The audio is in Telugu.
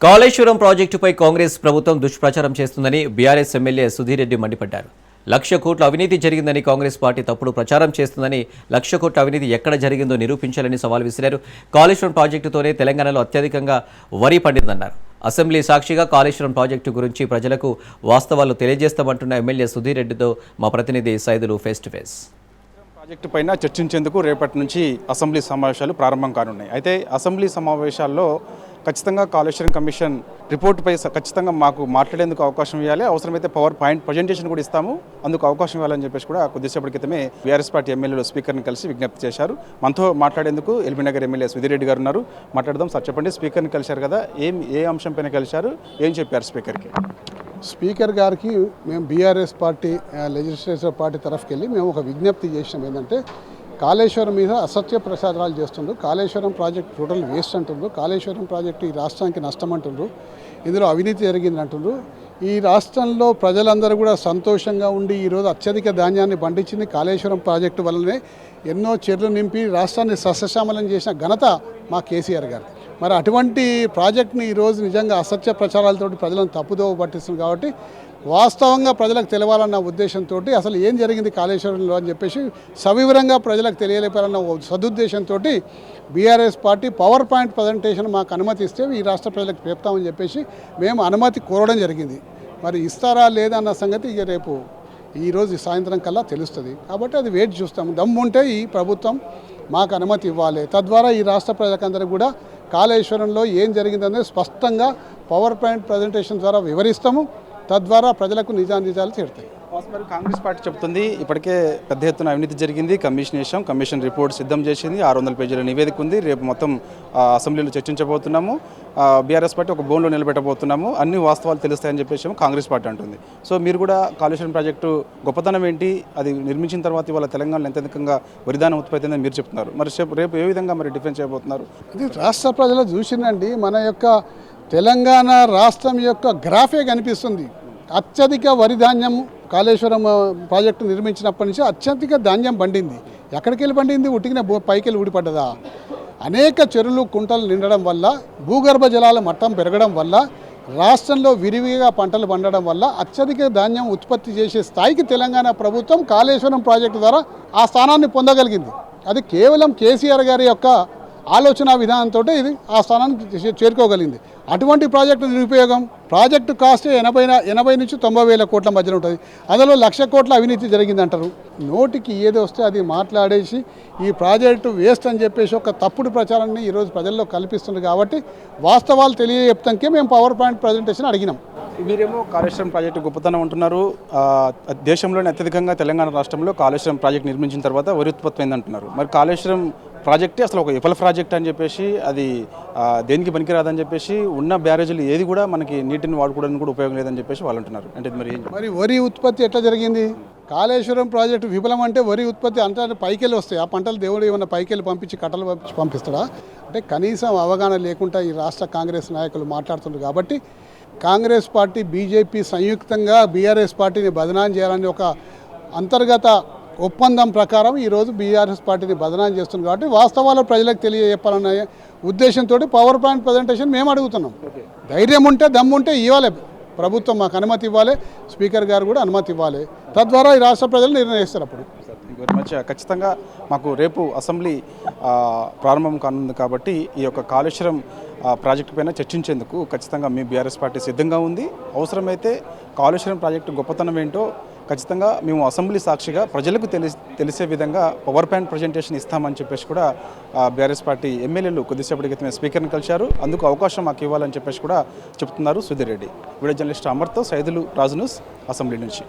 కాళేశ్వరం ప్రాజెక్టుపై కాంగ్రెస్ ప్రభుత్వం దుష్ప్రచారం చేస్తుందని బీఆర్ఎస్ ఎమ్మెల్యే సుధీర్ రెడ్డి మండిపడ్డారు. 1,00,000 కోట్ల అవినీతి జరిగిందని కాంగ్రెస్ పార్టీ తప్పుడు ప్రచారం చేస్తుందని, 1,00,000 కోట్ల అవినీతి ఎక్కడ జరిగిందో నిరూపించాలని సవాల్ విసిరారు. కాళేశ్వరం ప్రాజెక్టుతోనే తెలంగాణలో అత్యధికంగా వరి పండిందన్నారు. అసెంబ్లీ సాక్షిగా కాళేశ్వరం ప్రాజెక్టు గురించి ప్రజలకు వాస్తవాలు తెలియజేస్తామంటున్న ఎమ్మెల్యే సుధీర్ రెడ్డితో మా ప్రతినిధి Saidulu face to face. Project పైన చర్చించేందుకు రేపటి నుంచి అసెంబ్లీ సమావేశాలు ప్రారంభం కానున్నాయి. అయితే అసెంబ్లీ సమావేశాల్లో ఖచ్చితంగా కాళేశ్వరం కమిషన్ రిపోర్టుపై ఖచ్చితంగా మాకు మాట్లాడేందుకు అవకాశం ఇవ్వాలి, అవసరమైతే పవర్ పాయింట్ ప్రజెంటేషన్ కూడా ఇస్తాము, అందుకు అవకాశం ఇవ్వాలని చెప్పేసి కూడా కొద్దిసేపటి క్రితమే బీఆర్ఎస్ పార్టీ ఎమ్మెల్యేలు స్పీకర్ని కలిసి విజ్ఞప్తి చేశారు. మనతో మాట్లాడేందుకు ఎల్బీనగర్ ఎమ్మెల్యే సుధీర్ రెడ్డి గారు ఉన్నారు. మాట్లాడదాం. సార్ చెప్పండి, స్పీకర్ని కలిశారు కదా, ఏ అంశం పైన కలిశారు, ఏం చెప్పారు స్పీకర్కి? స్పీకర్ గారికి మేము బీఆర్ఎస్ పార్టీ లెజిస్లేటివ్ పార్టీ తరఫుకి వెళ్ళి మేము ఒక విజ్ఞప్తి చేసినాం. ఏంటంటే కాళేశ్వరం మీద అసత్య ప్రచారాలు చేస్తుండ్రు, కాళేశ్వరం ప్రాజెక్ట్ టోటల్ వేస్ట్ అంటుండ్రు, కాళేశ్వరం ప్రాజెక్టు ఈ రాష్ట్రానికి నష్టం అంటుండ్రు, ఇందులో అవినీతి జరిగింది అంటుండ్రు. ఈ రాష్ట్రంలో ప్రజలందరూ కూడా సంతోషంగా ఉండి ఈరోజు అత్యధిక ధాన్యాన్ని పండించింది కాళేశ్వరం ప్రాజెక్టు వల్లనే. ఎన్నో చెర్లు నింపి రాష్ట్రాన్ని సస్యశ్యామలం చేసిన ఘనత మా కేసీఆర్ గారు. మరి అటువంటి ప్రాజెక్ట్ని ఈరోజు నిజంగా అసత్య ప్రచారాలతో ప్రజలను తప్పుదోవ పట్టిస్తుంది. కాబట్టి వాస్తవంగా ప్రజలకు తెలవాలన్న ఉద్దేశంతో అసలు ఏం జరిగింది కాళేశ్వరంలో అని చెప్పేసి సవివరంగా ప్రజలకు తెలియలేపాలన్న సదుద్దేశంతో BRS party power point presentation మాకు అనుమతి ఇస్తే ఈ రాష్ట్ర ప్రజలకు చెప్తామని చెప్పేసి మేము అనుమతి కోరడం జరిగింది. మరి ఇస్తారా లేదా అన్న సంగతి ఇక రేపు ఈరోజు సాయంత్రం కల్లా తెలుస్తుంది. కాబట్టి అది వెయిట్ చూస్తాము. దమ్ముంటే ఈ ప్రభుత్వం మాకు అనుమతి ఇవ్వాలి, తద్వారా ఈ రాష్ట్ర ప్రజలకందరూ కూడా కాళేశ్వరంలో ఏం జరిగిందనేది స్పష్టంగా పవర్ పాయింట్ ప్రజెంటేషన్ ద్వారా వివరిస్తాము. తద్వారా ప్రజలకు నిజాలు చేరుతాయి. మరి కాంగ్రెస్ పార్టీ చెప్తుంది ఇప్పటికే పెద్ద ఎత్తున అవినీతి జరిగింది, కమిషన్ రిపోర్ట్ సిద్ధం చేసింది, 600 పేజీల నివేదిక ఉంది, రేపు మొత్తం అసెంబ్లీలో చర్చించబోతున్నాము, బీఆర్ఎస్ పార్టీ ఒక బోన్లో నిలబెట్టబోతున్నాము, అన్ని వాస్తవాలు తెలుస్తాయని చెప్పేసి కాంగ్రెస్ పార్టీ అంటుంది. సో మీరు కూడా కాళేశ్వరం ప్రాజెక్టు గొప్పతనం ఏంటి, అది నిర్మించిన తర్వాత ఇవాళ తెలంగాణలో ఎంత అధికంగా వరిధాన్యం ఉత్పత్తి అయిందని మీరు చెప్తున్నారు, మరి రేపు ఏ విధంగా మరి డిఫెన్స్ చేయబోతున్నారు? ఇది రాష్ట్ర ప్రజలు చూసిందండి, మన యొక్క తెలంగాణ రాష్ట్రం యొక్క గ్రాఫే కనిపిస్తుంది. అత్యధిక వరి ధాన్యం కాళేశ్వరం ప్రాజెక్టు నిర్మించినప్పటి నుంచి అత్యధిక ధాన్యం పండింది. ఎక్కడికి వెళ్ళి పండింది? ఉట్టికిన పైకి వెళ్ళి ఊడిపడ్డదా? అనేక చెరువులు కుంటలు నిండడం వల్ల, భూగర్భ జలాల మట్టం పెరగడం వల్ల, రాష్ట్రంలో విరివిగా పంటలు పండడం వల్ల అత్యధిక ధాన్యం ఉత్పత్తి చేసే స్థాయికి తెలంగాణ ప్రభుత్వం కాళేశ్వరం ప్రాజెక్టు ద్వారా ఆ స్థానాన్ని పొందగలిగింది. అది కేవలం కేసీఆర్ గారి యొక్క ఆలోచన విధానంతో ఇది ఆ స్థానానికి చేరుకోగలిగింది. అటువంటి ప్రాజెక్టు నిరుపయోగం. ప్రాజెక్టు కాస్ట్ 80 నుంచి 90 వేల కోట్ల మధ్యలో ఉంటుంది. అందులో 1,00,000 కోట్ల అవినీతి జరిగిందంటారు. నోటికి ఏది వస్తే అది మాట్లాడేసి ఈ ప్రాజెక్టు వేస్ట్ అని చెప్పేసి ఒక తప్పుడు ప్రచారాన్ని ఈరోజు ప్రజల్లో కల్పిస్తుంది. కాబట్టి వాస్తవాలు తెలియజెప్తానికే మేము పవర్ పాయింట్ ప్రజెంటేషన్ అడిగినాం. మీరేమో కాళేశ్వరం ప్రాజెక్టు గొప్పతనం అంటున్నారు, దేశంలోనే అత్యధికంగా తెలంగాణ రాష్ట్రంలో కాళేశ్వరం ప్రాజెక్టు నిర్మించిన తర్వాత వరి ఉత్పత్తి అయిందంటున్నారు. మరి కాళేశ్వరం ప్రాజెక్టే అసలు ఒక విఫల ప్రాజెక్ట్ అని చెప్పేసి, అది దేనికి పనికిరాదని చెప్పేసి, ఉన్న బ్యారేజీలు ఏది కూడా మనకి నీటిని వాడుకోవడానికి కూడా ఉపయోగం లేదని చెప్పేసి వాళ్ళు అంటున్నారు. అంటే మరి వరి ఉత్పత్తి ఎట్లా జరిగింది? కాళేశ్వరం ప్రాజెక్టు విఫలం అంటే వరి ఉత్పత్తి అంటే పైకెళ్ళి వస్తాయి. ఆ పంటలు దేవుడు ఏమన్నా పైకెళ్ళి పంపించి కట్టలు పంపిస్తాడా? అంటే కనీసం అవగాహన లేకుండా ఈ రాష్ట్ర కాంగ్రెస్ నాయకులు మాట్లాడుతున్నారు. కాబట్టి కాంగ్రెస్ పార్టీ, బీజేపీ సంయుక్తంగా బీఆర్ఎస్ పార్టీని బదనాం చేయాలని ఒక అంతర్గత ఒప్పందం ప్రకారం ఈరోజు బీఆర్ఎస్ పార్టీని బదనాం చేస్తుంది. కాబట్టి వాస్తవాలు ప్రజలకు తెలియజెప్పాలనే ఉద్దేశంతో పవర్ పాయింట్ ప్రజెంటేషన్ మేము అడుగుతున్నాం. ధైర్యం ఉంటే, దమ్ము ఉంటే ఇవ్వాలి, ప్రభుత్వం మాకు అనుమతి ఇవ్వాలి, స్పీకర్ గారు కూడా అనుమతి ఇవ్వాలి, తద్వారా ఈ రాష్ట్ర ప్రజలు నిర్ణయిస్తారు. అప్పుడు వెరీ మచ్. ఖచ్చితంగా మాకు రేపు అసెంబ్లీ ప్రారంభం కానుంది కాబట్టి ఈ యొక్క కాళేశ్వరం ప్రాజెక్టు పైన చర్చించేందుకు ఖచ్చితంగా మీ బీఆర్ఎస్ పార్టీ సిద్ధంగా ఉంది. అవసరమైతే కాళేశ్వరం ప్రాజెక్టు గొప్పతనం ఏంటో ఖచ్చితంగా మేము అసెంబ్లీ సాక్షిగా ప్రజలకు తెలిసే విధంగా పవర్ పాయింట్ ప్రజెంటేషన్ ఇస్తామని చెప్పేసి కూడా బీఆర్ఎస్ పార్టీ ఎమ్మెల్యేలు కొద్దిసేపటి క్రితమే స్పీకర్ని కలిశారు. అందుకు అవకాశం మాకు ఇవ్వాలని చెప్పేసి కూడా చెప్తున్నారు సుధీర్ రెడ్డి. వీడియో జర్నలిస్ట్ అమర్తో సైదులు రాజు న్యూస్, అసెంబ్లీ నుంచి.